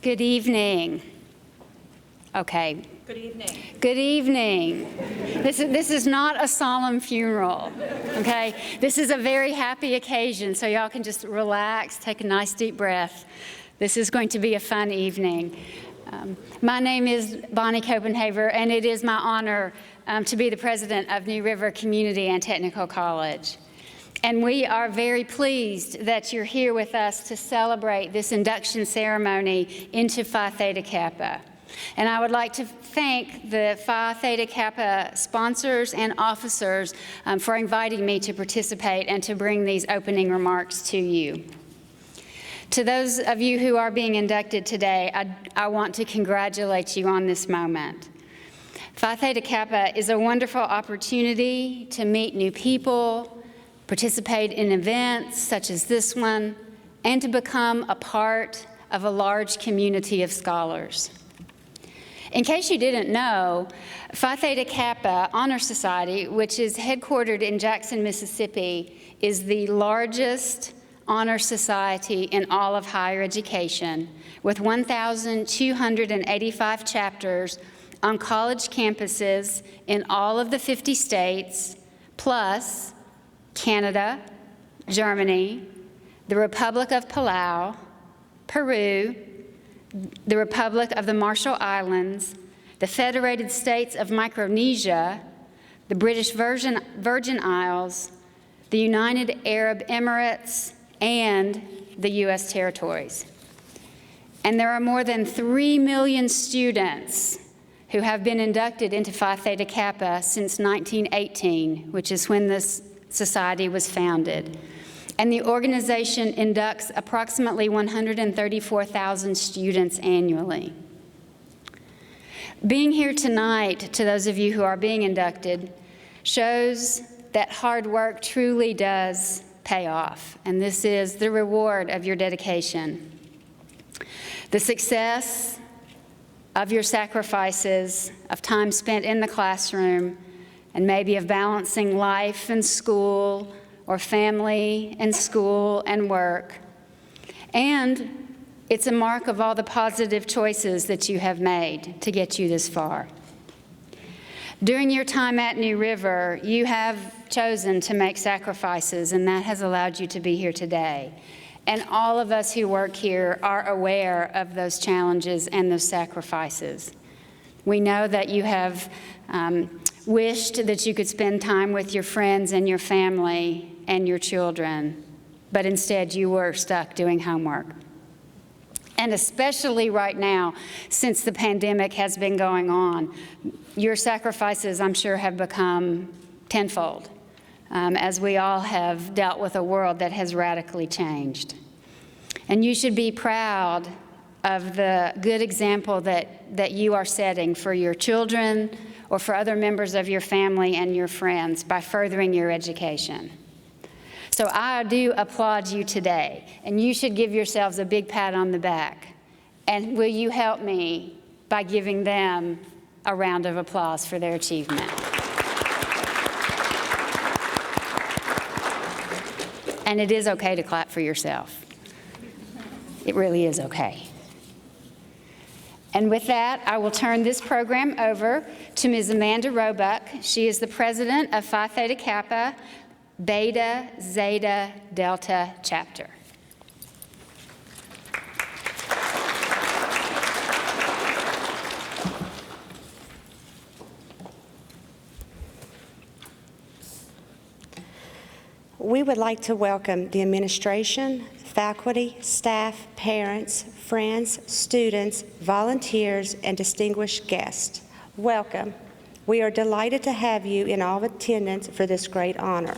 Good evening. Okay. Good evening. Good evening. This is not a solemn funeral, okay? This is a very happy occasion, so y'all can just relax, take a nice deep breath. This is going to be a fun evening. My name is Bonnie Copenhaver, and it is my honor to be the president of New River Community and Technical College. And we are very pleased that you're here with us to celebrate this induction ceremony into Phi Theta Kappa. And I would like to thank the Phi Theta Kappa sponsors and officers for inviting me to participate and to bring these opening remarks to you. To those of you who are being inducted today, I want to congratulate you on this moment. Phi Theta Kappa is a wonderful opportunity to meet new people, participate in events such as this one, and to become a part of a large community of scholars. In case you didn't know, Phi Theta Kappa Honor Society, which is headquartered in Jackson, Mississippi, is the largest honor society in all of higher education, with 1,285 chapters on college campuses in all of the 50 states, plus Canada, Germany, the Republic of Palau, Peru, the Republic of the Marshall Islands, the Federated States of Micronesia, the British Virgin Isles, the United Arab Emirates, and the U.S. territories. And there are more than 3 million students who have been inducted into Phi Theta Kappa since 1918, which is when this society was founded. And the organization inducts approximately 134,000 students annually. Being here tonight, to those of you who are being inducted, shows that hard work truly does pay off, and this is the reward of your dedication. The success of your sacrifices, of time spent in the classroom, and maybe of balancing life and school, or family and school and work. And it's a mark of all the positive choices that you have made to get you this far. During your time at New River, you have chosen to make sacrifices, and that has allowed you to be here today. And all of us who work here are aware of those challenges and those sacrifices. We know that you have wished that you could spend time with your friends and your family and your children, but instead you were stuck doing homework. And especially right now, since the pandemic has been going on, your sacrifices, I'm sure, have become tenfold, as we all have dealt with a world that has radically changed. And you should be proud of the good example that you are setting for your children or for other members of your family and your friends by furthering your education. So I do applaud you today, and you should give yourselves a big pat on the back. And will you help me by giving them a round of applause for their achievement? And it is okay to clap for yourself. It really is okay. And with that, I will turn this program over to Ms. Amanda Roebuck. She is the president of Phi Theta Kappa, Beta, Zeta, Delta Chapter. We would like to welcome the administration, faculty, staff, parents, friends, students, volunteers, and distinguished guests. Welcome. We are delighted to have you in all attendance for this great honor.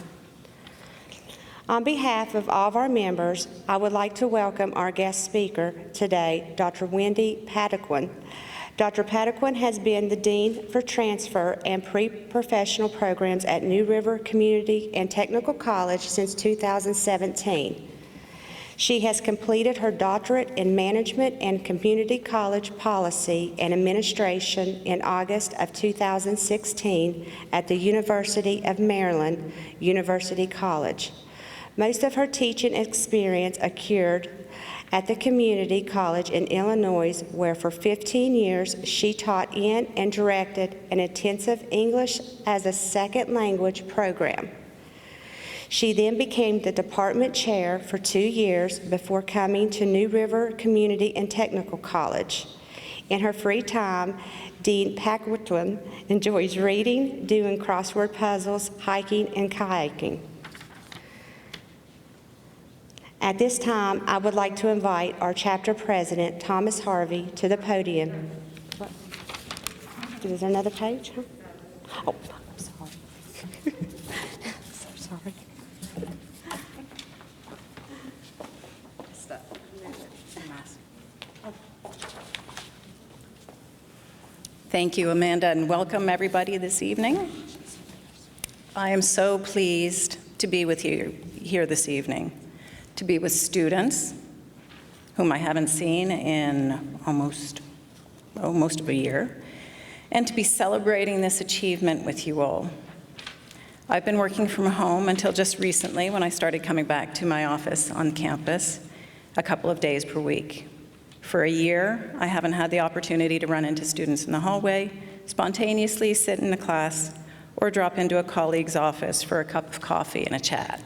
On behalf of all of our members, I would like to welcome our guest speaker today, Dr. Wendy Patequin. Dr. Patequin has been the Dean for Transfer and Pre-Professional Programs at New River Community and Technical College since 2017. She has completed her doctorate in Management and Community College Policy and Administration in August of 2016 at the University of Maryland, University College. Most of her teaching experience occurred at the community college in Illinois, where for 15 years she taught in and directed an intensive English as a second language program. She then became the department chair for 2 years before coming to New River Community and Technical College. In her free time, Dean Paquetwan enjoys reading, doing crossword puzzles, hiking, and kayaking. At this time, I would like to invite our chapter president, Thomas Harvey, to the podium. Is there another page? Huh? Oh, I'm sorry. So sorry. Thank you, Amanda, and welcome everybody this evening. I am so pleased to be with you here this evening, to be with students whom I haven't seen in most of a year, and to be celebrating this achievement with you all. I've been working from home until just recently when I started coming back to my office on campus a couple of days per week. For a year, I haven't had the opportunity to run into students in the hallway, spontaneously sit in a class, or drop into a colleague's office for a cup of coffee and a chat.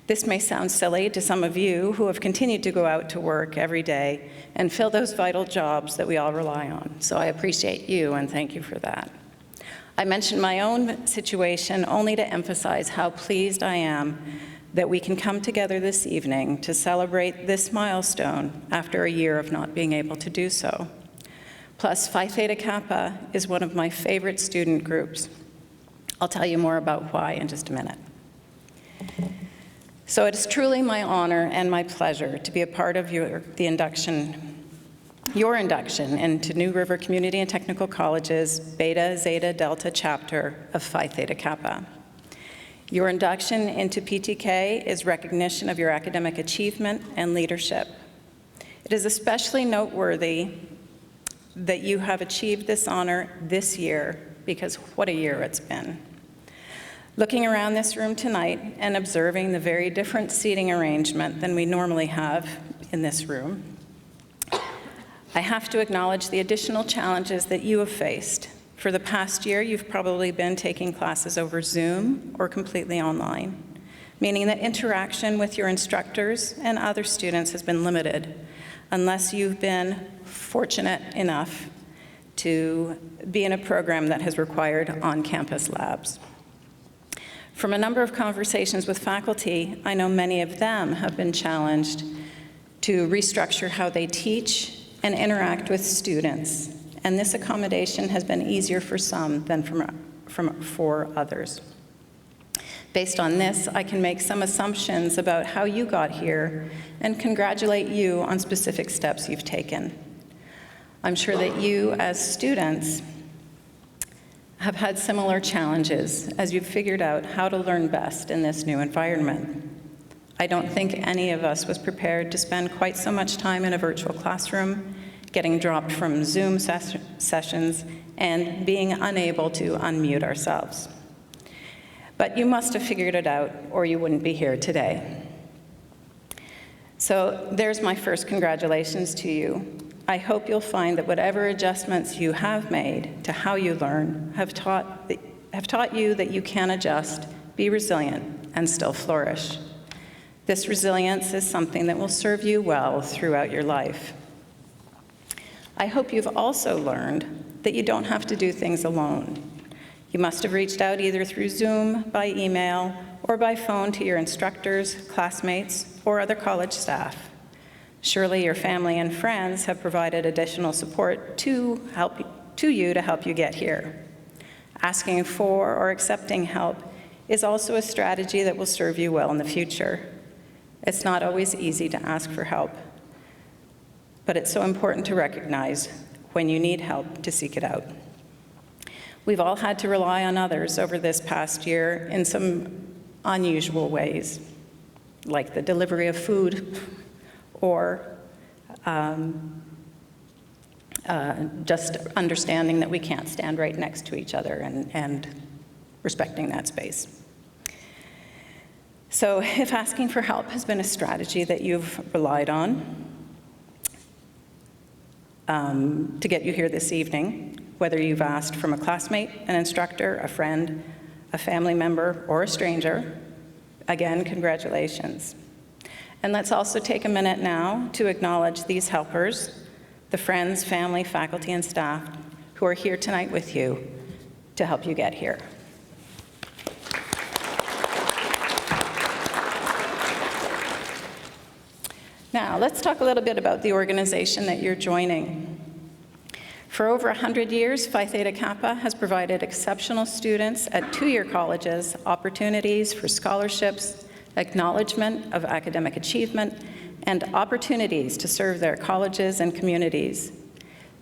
This may sound silly to some of you who have continued to go out to work every day and fill those vital jobs that we all rely on, so I appreciate you and thank you for that. I mention my own situation only to emphasize how pleased I am that we can come together this evening to celebrate this milestone after a year of not being able to do so. Plus, Phi Theta Kappa is one of my favorite student groups. I'll tell you more about why in just a minute. So it is truly my honor and my pleasure to be a part of your induction into New River Community and Technical College's Beta, Zeta, Delta chapter of Phi Theta Kappa. Your induction into PTK is recognition of your academic achievement and leadership. It is especially noteworthy that you have achieved this honor this year, because what a year it's been. Looking around this room tonight and observing the very different seating arrangement than we normally have in this room, I have to acknowledge the additional challenges that you have faced. For the past year, you've probably been taking classes over Zoom or completely online, meaning that interaction with your instructors and other students has been limited, unless you've been fortunate enough to be in a program that has required on-campus labs. From a number of conversations with faculty, I know many of them have been challenged to restructure how they teach and interact with students, and this accommodation has been easier for some than for others. Based on this, I can make some assumptions about how you got here and congratulate you on specific steps you've taken. I'm sure that you, as students, have had similar challenges as you've figured out how to learn best in this new environment. I don't think any of us was prepared to spend quite so much time in a virtual classroom, getting dropped from Zoom sessions, and being unable to unmute ourselves. But you must have figured it out, or you wouldn't be here today. So there's my first congratulations to you. I hope you'll find that whatever adjustments you have made to how you learn have taught you that you can adjust, be resilient, and still flourish. This resilience is something that will serve you well throughout your life. I hope you've also learned that you don't have to do things alone. You must have reached out either through Zoom, by email, or by phone to your instructors, classmates, or other college staff. Surely your family and friends have provided additional support to you to help you get here. Asking for or accepting help is also a strategy that will serve you well in the future. It's not always easy to ask for help, but it's so important to recognize when you need help to seek it out. We've all had to rely on others over this past year in some unusual ways, like the delivery of food or just understanding that we can't stand right next to each other and respecting that space. So if asking for help has been a strategy that you've relied on, to get you here this evening, whether you've asked from a classmate, an instructor, a friend, a family member, or a stranger. Again, congratulations. And let's also take a minute now to acknowledge these helpers, the friends, family, faculty, and staff who are here tonight with you to help you get here. Now, let's talk a little bit about the organization that you're joining. For over 100 years, Phi Theta Kappa has provided exceptional students at two-year colleges opportunities for scholarships, acknowledgement of academic achievement, and opportunities to serve their colleges and communities.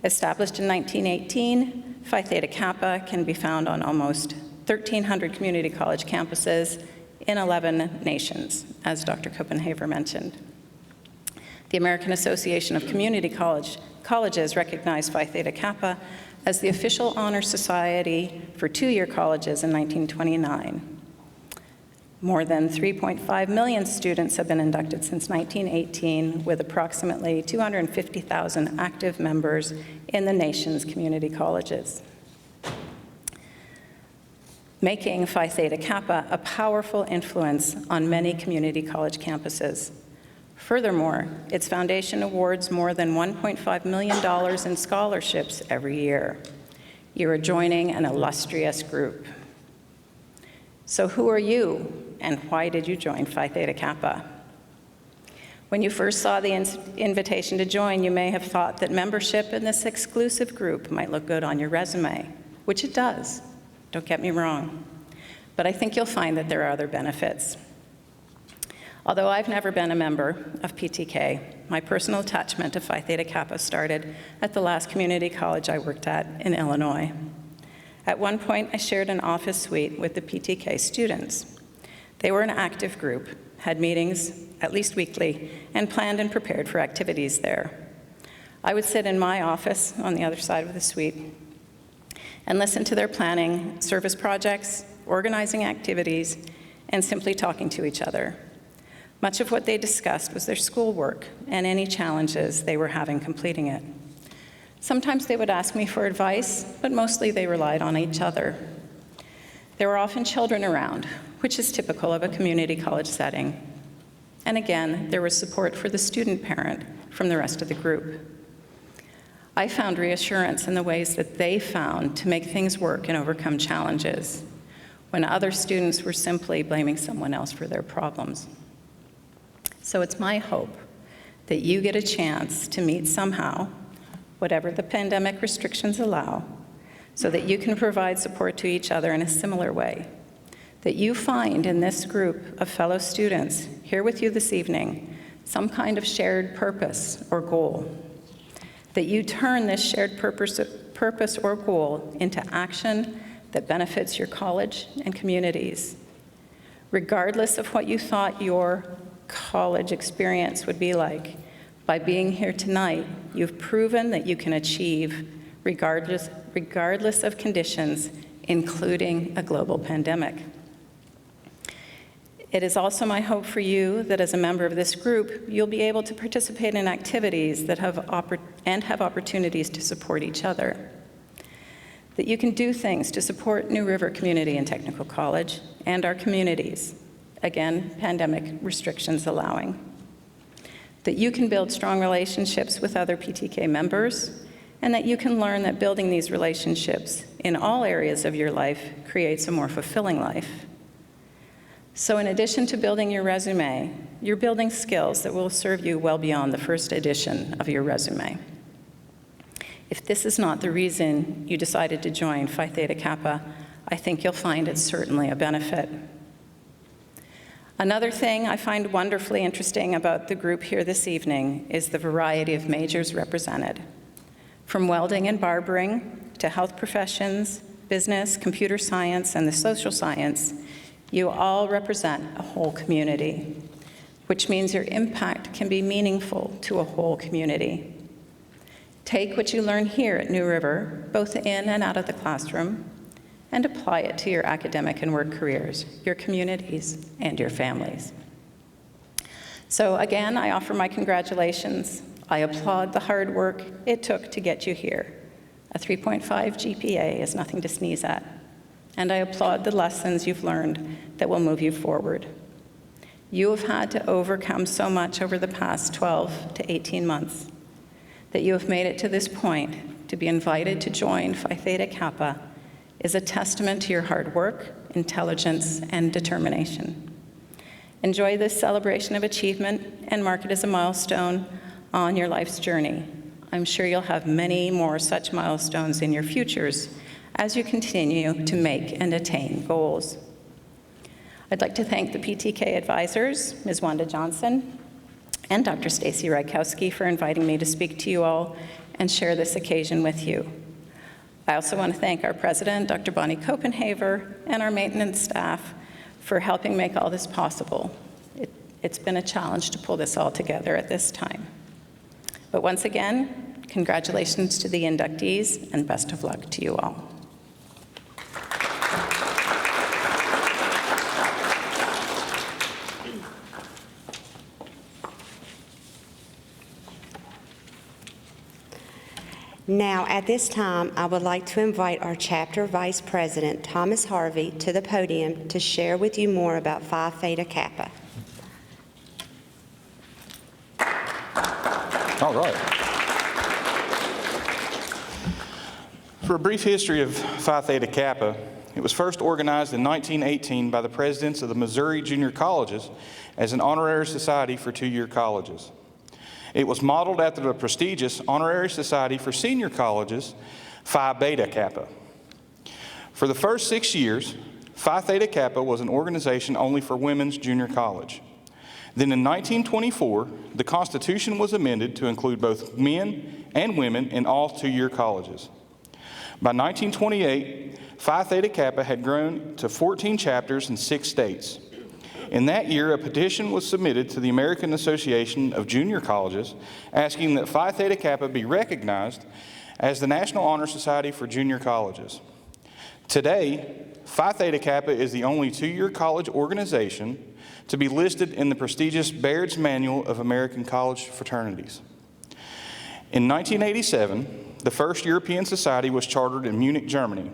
Established in 1918, Phi Theta Kappa can be found on almost 1,300 community college campuses in 11 nations, as Dr. Copenhaver mentioned. The American Association of Community Colleges recognized Phi Theta Kappa as the official honor society for two-year colleges in 1929. More than 3.5 million students have been inducted since 1918, with approximately 250,000 active members in the nation's community colleges, making Phi Theta Kappa a powerful influence on many community college campuses. Furthermore, its foundation awards more than $1.5 million in scholarships every year. You are joining an illustrious group. So who are you, and why did you join Phi Theta Kappa? When you first saw the invitation to join, you may have thought that membership in this exclusive group might look good on your resume, which it does, don't get me wrong. But I think you'll find that there are other benefits. Although I've never been a member of PTK, my personal attachment to Phi Theta Kappa started at the last community college I worked at in Illinois. At one point, I shared an office suite with the PTK students. They were an active group, had meetings at least weekly, and planned and prepared for activities there. I would sit in my office on the other side of the suite and listen to their planning service projects, organizing activities, and simply talking to each other. Much of what they discussed was their schoolwork and any challenges they were having completing it. Sometimes they would ask me for advice, but mostly they relied on each other. There were often children around, which is typical of a community college setting. And again, there was support for the student parent from the rest of the group. I found reassurance in the ways that they found to make things work and overcome challenges, when other students were simply blaming someone else for their problems. So it's my hope that you get a chance to meet somehow, whatever the pandemic restrictions allow, so that you can provide support to each other in a similar way. That you find in this group of fellow students here with you this evening some kind of shared purpose or goal. That you turn this shared purpose or goal into action that benefits your college and communities. Regardless of what you thought your college experience would be like, by being here tonight, you've proven that you can achieve regardless of conditions, including a global pandemic. It is also my hope for you that as a member of this group, you'll be able to participate in activities that have opportunities to support each other. That you can do things to support New River Community and Technical College and our communities, again, pandemic restrictions allowing. That you can build strong relationships with other PTK members, and that you can learn that building these relationships in all areas of your life creates a more fulfilling life. So in addition to building your resume, you're building skills that will serve you well beyond the first edition of your resume. If this is not the reason you decided to join Phi Theta Kappa, I think you'll find it's certainly a benefit. Another thing I find wonderfully interesting about the group here this evening is the variety of majors represented. From welding and barbering to health professions, business, computer science, and the social science, you all represent a whole community, which means your impact can be meaningful to a whole community. Take what you learn here at New River, both in and out of the classroom, and apply it to your academic and work careers, your communities, and your families. So again, I offer my congratulations. I applaud the hard work it took to get you here. A 3.5 GPA is nothing to sneeze at. And I applaud the lessons you've learned that will move you forward. You have had to overcome so much over the past 12 to 18 months. That you have made it to this point to be invited to join Phi Theta Kappa is a testament to your hard work, intelligence, and determination. Enjoy this celebration of achievement and mark it as a milestone on your life's journey. I'm sure you'll have many more such milestones in your futures as you continue to make and attain goals. I'd like to thank the PTK advisors, Ms. Wanda Johnson and Dr. Stacy Rykowski, for inviting me to speak to you all and share this occasion with you. I also want to thank our president, Dr. Bonnie Copenhaver, and our maintenance staff for helping make all this possible. It's been a challenge to pull this all together at this time. But once again, congratulations to the inductees and best of luck to you all. Now, at this time, I would like to invite our chapter vice president, Thomas Harvey, to the podium to share with you more about Phi Theta Kappa. All right. For a brief history of Phi Theta Kappa, it was first organized in 1918 by the presidents of the Missouri junior colleges as an honorary society for two-year colleges. It was modeled after the prestigious Honorary Society for Senior Colleges, Phi Beta Kappa. For the first 6 years, Phi Theta Kappa was an organization only for women's junior college. Then in 1924, the Constitution was amended to include both men and women in all two-year colleges. By 1928, Phi Theta Kappa had grown to 14 chapters in 6 states. In that year, a petition was submitted to the American Association of Junior Colleges asking that Phi Theta Kappa be recognized as the National Honor Society for Junior Colleges. Today, Phi Theta Kappa is the only two-year college organization to be listed in the prestigious Baird's Manual of American College Fraternities. In 1987, the first European society was chartered in Munich, Germany,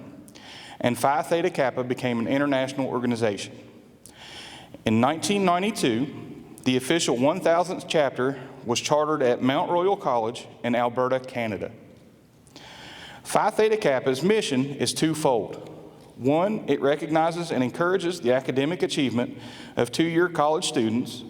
and Phi Theta Kappa became an international organization. In 1992, the official 1000th chapter was chartered at Mount Royal College in Alberta, Canada. Phi Theta Kappa's mission is twofold. One, it recognizes and encourages the academic achievement of two-year college students,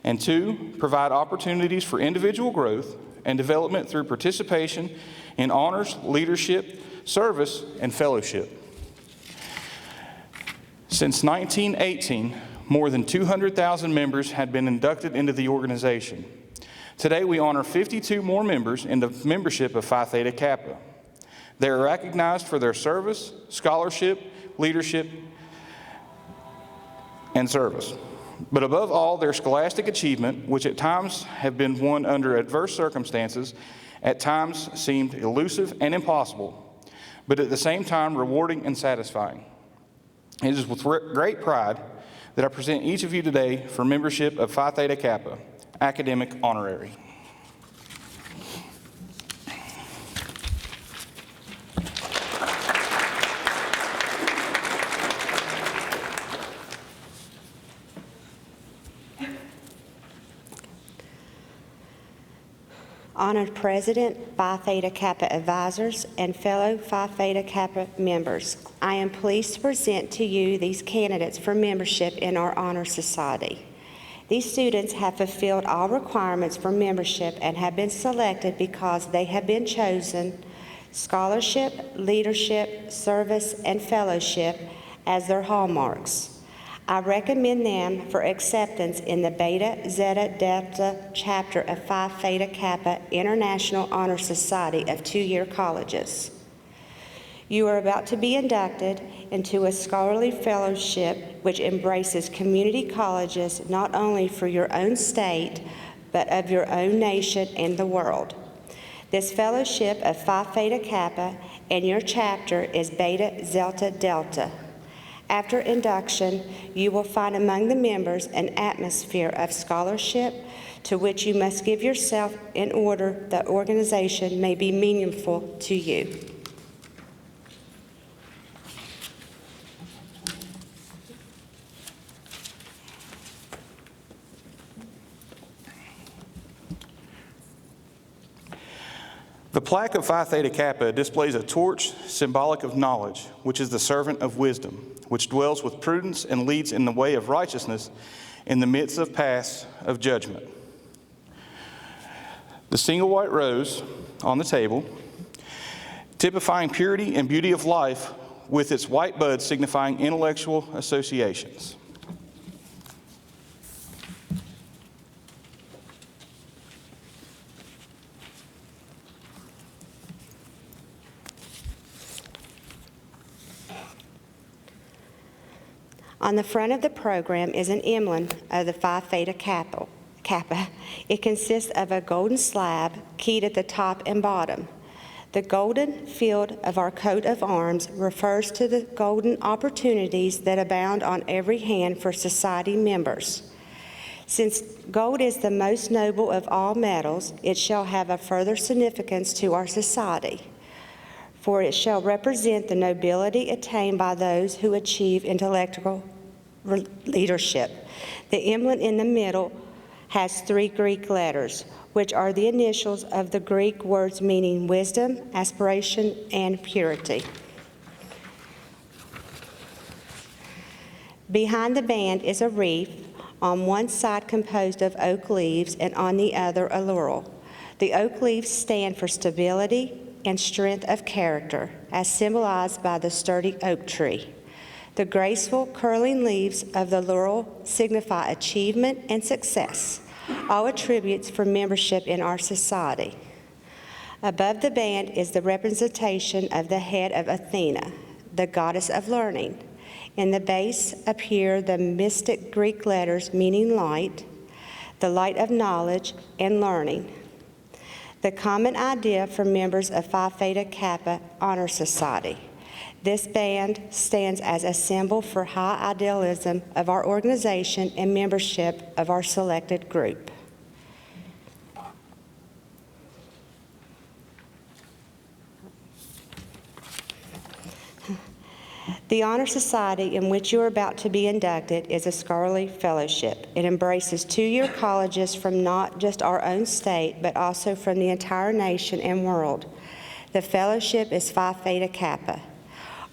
and two, provide opportunities for individual growth and development through participation in honors, leadership, service, and fellowship. Since 1918, more than 200,000 members had been inducted into the organization. Today, we honor 52 more members in the membership of Phi Theta Kappa. They are recognized for their service, scholarship, leadership, and service. But above all, their scholastic achievement, which at times have been won under adverse circumstances, at times seemed elusive and impossible, but at the same time rewarding and satisfying. It is with great pride that I present each of you today for membership of Phi Theta Kappa, academic honorary. Honored President, Phi Theta Kappa advisors, and fellow Phi Theta Kappa members, I am pleased to present to you these candidates for membership in our Honor Society. These students have fulfilled all requirements for membership and have been selected because they have been chosen scholarship, leadership, service, and fellowship as their hallmarks. I recommend them for acceptance in the Beta Zeta Delta chapter of Phi Theta Kappa International Honor Society of two-year colleges. You are about to be inducted into a scholarly fellowship which embraces community colleges not only for your own state, but of your own nation and the world. This fellowship of Phi Theta Kappa and your chapter is Beta Zeta Delta. After induction, you will find among the members an atmosphere of scholarship to which you must give yourself in order the organization may be meaningful to you. The plaque of Phi Theta Kappa displays a torch symbolic of knowledge, which is the servant of wisdom, which dwells with prudence and leads in the way of righteousness in the midst of paths of judgment. The single white rose on the table, typifying purity and beauty of life, with its white buds signifying intellectual associations. On the front of the program is an emblem of the Phi Theta Kappa. It consists of a golden slab keyed at the top and bottom. The golden field of our coat of arms refers to the golden opportunities that abound on every hand for society members. Since gold is the most noble of all metals, it shall have a further significance to our society, for it shall represent the nobility attained by those who achieve intellectual leadership. The emblem in the middle has 3 Greek letters, which are the initials of the Greek words meaning wisdom, aspiration, and purity. Behind the band is a wreath, on one side composed of oak leaves and on the other a laurel. The oak leaves stand for stability and strength of character, as symbolized by the sturdy oak tree. The graceful curling leaves of the laurel signify achievement and success, all attributes for membership in our society. Above the band is the representation of the head of Athena, the goddess of learning. In the base appear the mystic Greek letters meaning light, the light of knowledge and learning. The common idea for members of Phi Theta Kappa Honor Society. This band stands as a symbol for high idealism of our organization and membership of our selected group. The Honor Society in which you are about to be inducted is a scholarly fellowship. It embraces 2-year colleges from not just our own state, but also from the entire nation and world. The fellowship is Phi Theta Kappa.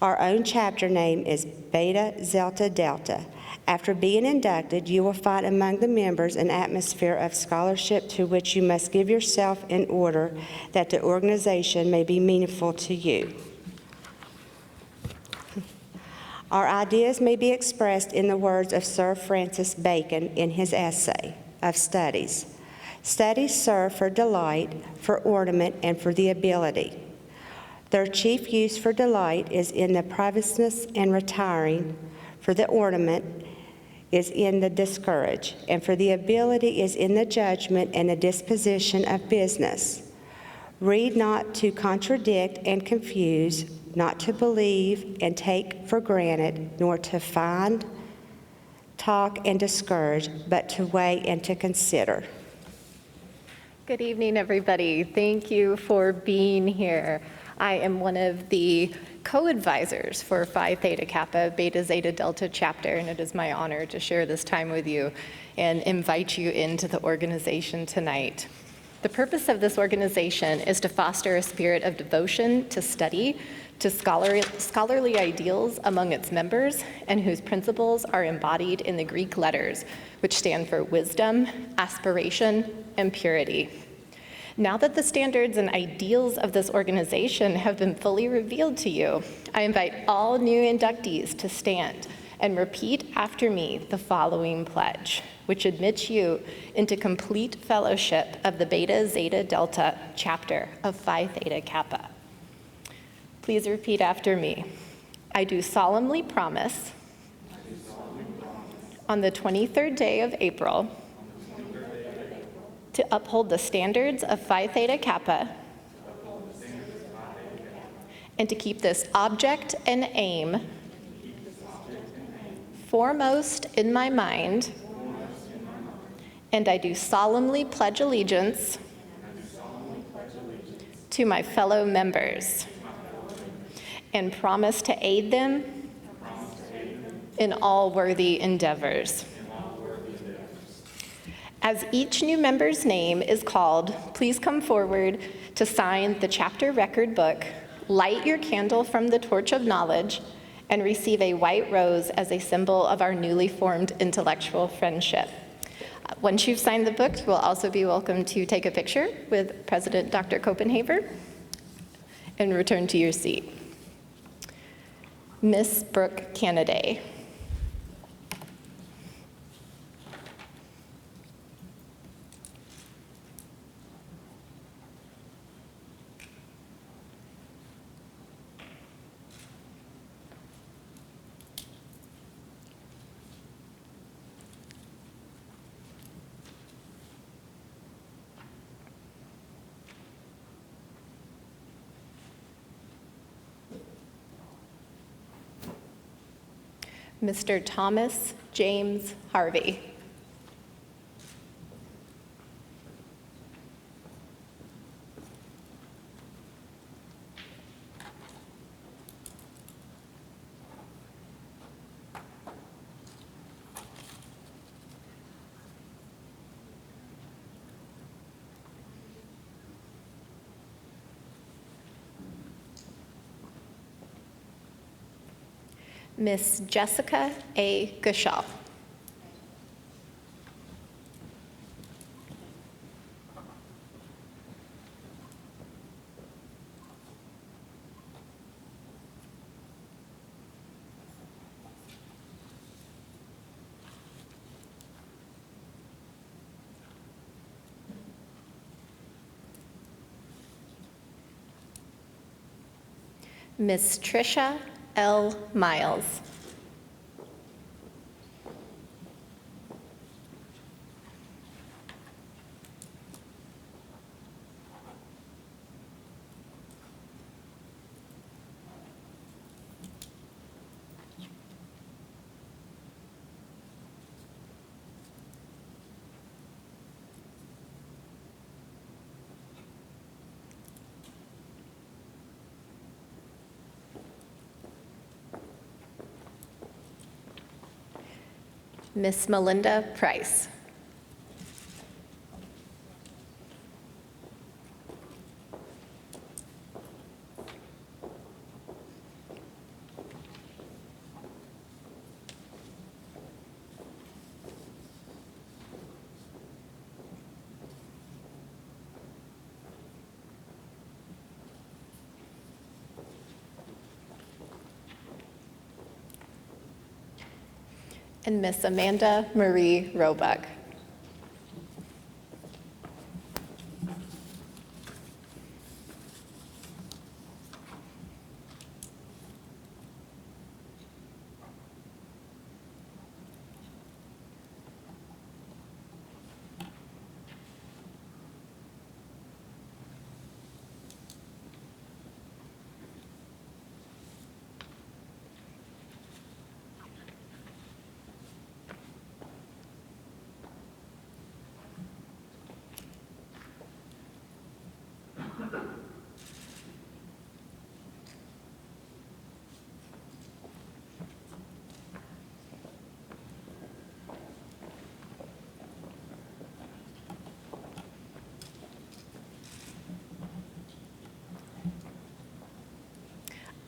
Our own chapter name is Beta Zeta Delta. After being inducted, you will find among the members an atmosphere of scholarship to which you must give yourself in order that the organization may be meaningful to you. Our ideas may be expressed in the words of Sir Francis Bacon in his essay of studies. Studies serve for delight, for ornament, and for the ability. Their chief use for delight is in the privateness and retiring, for the ornament is in the discourage, and for the ability is in the judgment and the disposition of business. Read not to contradict and confuse, not to believe and take for granted, nor to find, talk, and discourage, but to weigh and to consider. Good evening, everybody. Thank you for being here. I am one of the co-advisors for Phi Theta Kappa Beta Zeta Delta chapter, and it is my honor to share this time with you and invite you into the organization tonight. The purpose of this organization is to foster a spirit of devotion to study, to scholarly ideals among its members, and whose principles are embodied in the Greek letters, which stand for wisdom, aspiration, and purity. Now that the standards and ideals of this organization have been fully revealed to you, I invite all new inductees to stand and repeat after me the following pledge, which admits you into complete fellowship of the Beta Zeta Delta chapter of Phi Theta Kappa. Please repeat after me. I do solemnly promise on the 23rd day of April to uphold the standards of Phi Theta Kappa and to keep this object and aim foremost in my mind, and I do solemnly pledge allegiance to my fellow members and promise to aid them in all worthy endeavors. As each new member's name is called, please come forward to sign the chapter record book, light your candle from the torch of knowledge, and receive a white rose as a symbol of our newly formed intellectual friendship. Once you've signed the book, you will also be welcome to take a picture with President Dr. Copenhaver and return to your seat. Miss Brooke Canaday. Mr. Thomas James Harvey. Miss Jessica A. Gutshall. Miss Tricia L. Miles. Miss Melinda Price. And Miss Amanda Marie Roebuck.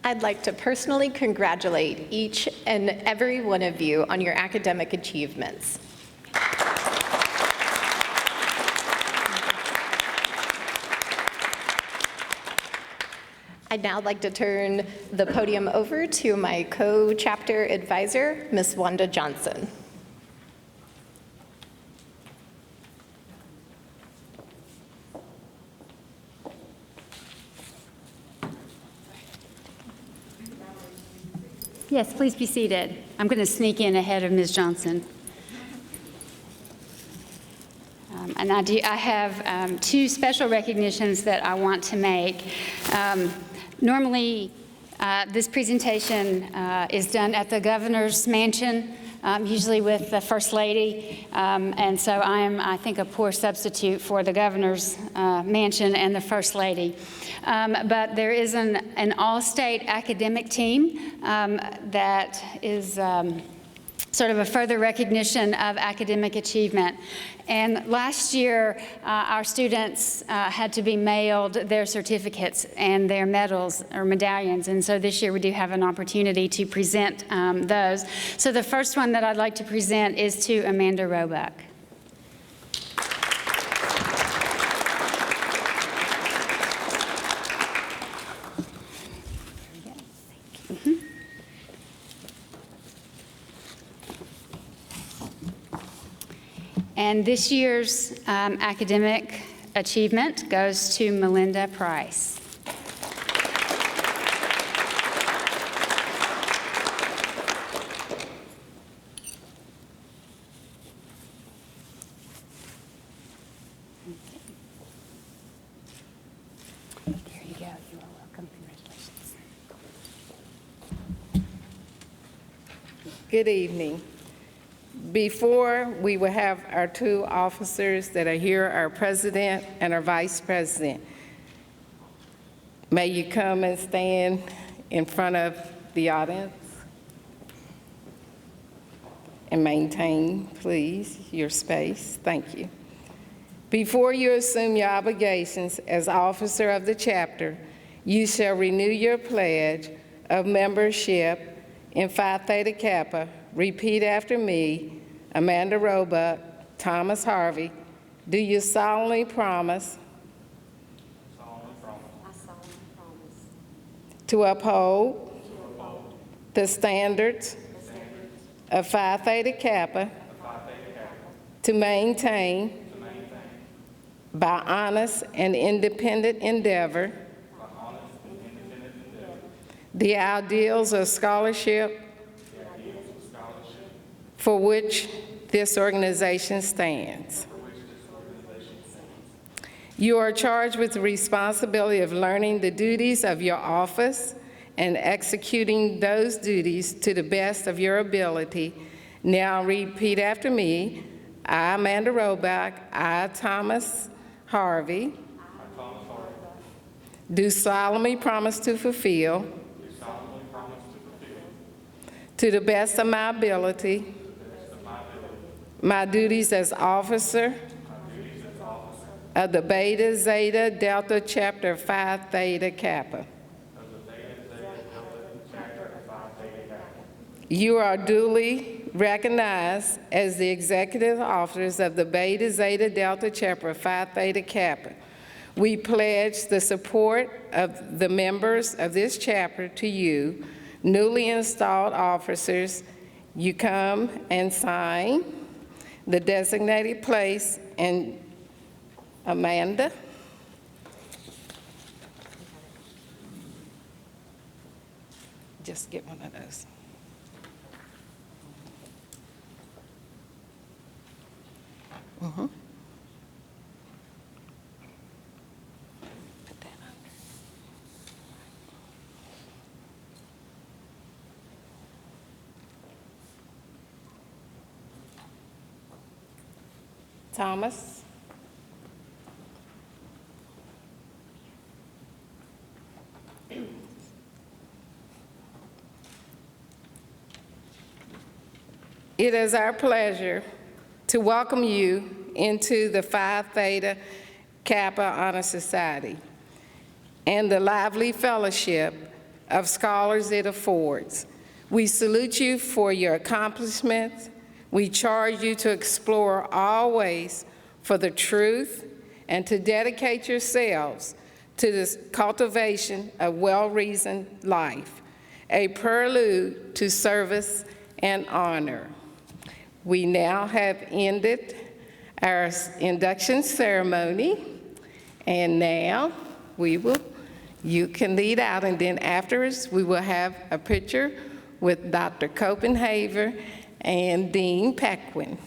I'd like to personally congratulate each and every one of you on your academic achievements. I'd now like to turn the podium over to my co-chapter advisor, Ms. Wanda Johnson. Yes, please be seated. I'm going to sneak in ahead of Ms. Johnson. And I have two special recognitions that I want to make. Normally, this presentation is done at the governor's mansion, usually with the First Lady, and so I am, I think, a poor substitute for the Governor's mansion and the First Lady. But there is an all-state academic team that is sort of a further recognition of academic achievement. And last year, our students had to be mailed their certificates and their medals or medallions. And so this year we do have an opportunity to present those. So the first one that I'd like to present is to Amanda Roebuck. And this year's academic achievement goes to Melinda Price. Here you go. You are welcome. Congratulations. Good evening. Before we will have our two officers that are here, our president and our vice president, may you come and stand in front of the audience and maintain, please, your space. Thank you. Before you assume your obligations as officer of the chapter, you shall renew your pledge of membership in Phi Theta Kappa. Repeat after me. Amanda Roebuck, Thomas Harvey, do you solemnly promise? To uphold the standards of Phi Theta Kappa, to maintain by honest and independent endeavor the ideals of scholarship for which this organization stands. You are charged with the responsibility of learning the duties of your office and executing those duties to the best of your ability. Now repeat after me. I, Amanda Roebuck, I, Thomas Harvey, do solemnly promise to fulfill to the best of my ability my duties as officer of the Beta Zeta Delta Chapter Phi Theta Kappa. You are duly recognized as the executive officers of the Beta Zeta Delta Chapter Phi Theta Kappa. We pledge the support of the members of this chapter to you, newly installed officers. You come and sign the designated place, and Amanda. Just get one of those. Mm-hmm. Put that under. Thomas. It is our pleasure to welcome you into the Phi Theta Kappa Honor Society and the lively fellowship of scholars it affords. We salute you for your accomplishments. We charge you to explore all ways for the truth and to dedicate yourselves to this cultivation of well-reasoned life, a prelude to service and honor. We now have ended our induction ceremony, and now you can lead out, and then afterwards we will have a picture with Dr. Copenhaver and Dean Paquin.